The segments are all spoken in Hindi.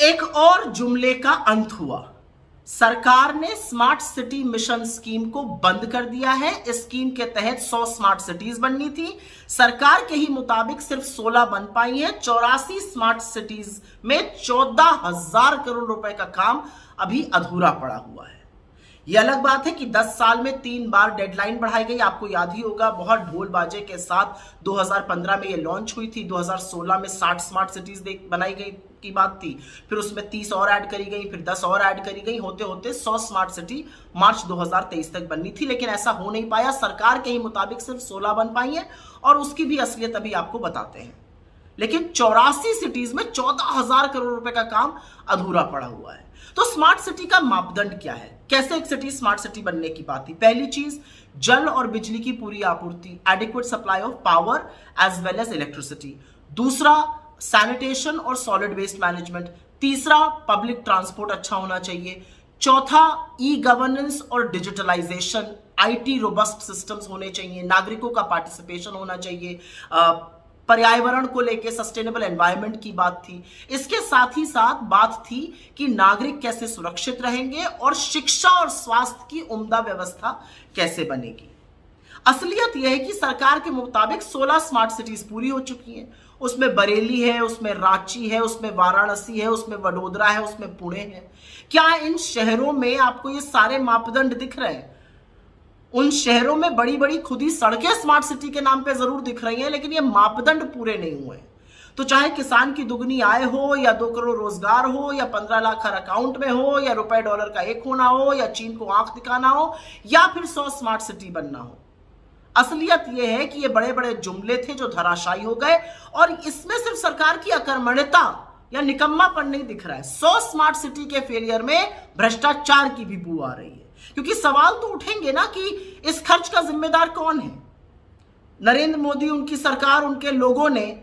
एक और जुमले का अंत हुआ। सरकार ने स्मार्ट सिटी मिशन स्कीम को बंद कर दिया है। इस स्कीम के तहत 100 स्मार्ट सिटीज बननी थी। सरकार के ही मुताबिक सिर्फ 16 बन पाई हैं। 84 स्मार्ट सिटीज में 14,000 करोड़ रुपए का काम अभी अधूरा पड़ा हुआ है। यह अलग बात है कि 10 साल में 3 बार डेडलाइन बढ़ाई गई। आपको याद ही होगा, बहुत ढोल बाजे के साथ 2015 में ये लॉन्च हुई थी। 2016 में 60 स्मार्ट सिटीज बनाई गई की बात थी। फिर उसमें 30 और ऐड करी गई, फिर 10 और ऐड करी गई। होते होते 100 स्मार्ट सिटी मार्च 2023 तक बननी थी, लेकिन ऐसा हो नहीं पाया। सरकार के ही मुताबिक सिर्फ 16 बन पाई है और उसकी भी असलियत अभी आपको बताते हैं। लेकिन 84 सिटीज में 14,000 करोड़ रुपए का काम अधूरा पड़ा हुआ है। तो स्मार्ट सिटी का मापदंड क्या है? कैसे एक सिटी स्मार्ट सिटी बनने की बात थी? पहली चीज, जल और बिजली की पूरी आपूर्ति, adequate supply of power as well as electricity. दूसरा, सैनिटेशन और सॉलिड वेस्ट मैनेजमेंट। तीसरा, पब्लिक ट्रांसपोर्ट अच्छा होना चाहिए। चौथा, ई गवर्नेंस और डिजिटलाइजेशन, आईटी रोबस्ट सिस्टम्स होने चाहिए। नागरिकों का पार्टिसिपेशन होना चाहिए। पर्यावरण को लेकर सस्टेनेबल एनवायरनमेंट की बात थी। इसके साथ ही साथ बात थी कि नागरिक कैसे सुरक्षित रहेंगे और शिक्षा और स्वास्थ्य की उम्दा व्यवस्था कैसे बनेगी। असलियत यह है कि सरकार के मुताबिक 16 स्मार्ट सिटीज पूरी हो चुकी हैं। उसमें बरेली है, उसमें रांची है, उसमें वाराणसी है, उसमें वडोदरा है, उसमें पुणे है। क्या इन शहरों में आपको ये सारे मापदंड दिख रहे हैं? उन शहरों में बड़ी बड़ी खुदी सड़कें स्मार्ट सिटी के नाम पे जरूर दिख रही हैं, लेकिन ये मापदंड पूरे नहीं हुए। तो चाहे किसान की दुगनी आय हो, या 2 करोड़ रोजगार हो, या 15 लाख हर अकाउंट में हो, या रुपए डॉलर का एक होना हो, या चीन को आंख दिखाना हो, या फिर 100 स्मार्ट सिटी बनना हो, असलियत यह है कि ये बड़े बड़े जुमले थे जो धराशायी हो गए। और इसमें सिर्फ सरकार की अकर्मण्यता या निकम्मापन नहीं दिख रहा है। 100 स्मार्ट सिटी के फेलियर में भ्रष्टाचार की भी बू आ रही है। क्योंकि सवाल तो उठेंगे ना कि इस खर्च का जिम्मेदार कौन है? नरेंद्र मोदी, उनकी सरकार, उनके लोगों ने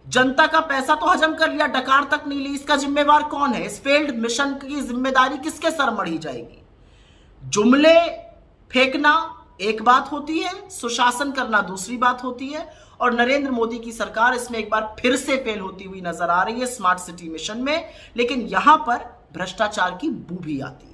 जनता का पैसा तो हजम कर लिया, डकार तक नहीं ली। इसका जिम्मेवार कौन है? इस फेल्ड मिशन की जिम्मेदारी किसके सर मढ़ी जाएगी? जुमले फेंकना एक बात होती है, सुशासन करना दूसरी बात होती है। और नरेंद्र मोदी की सरकार इसमें एक बार फिर से फेल होती हुई नजर आ रही है स्मार्ट सिटी मिशन में। लेकिन यहां पर भ्रष्टाचार की बू भी आती है।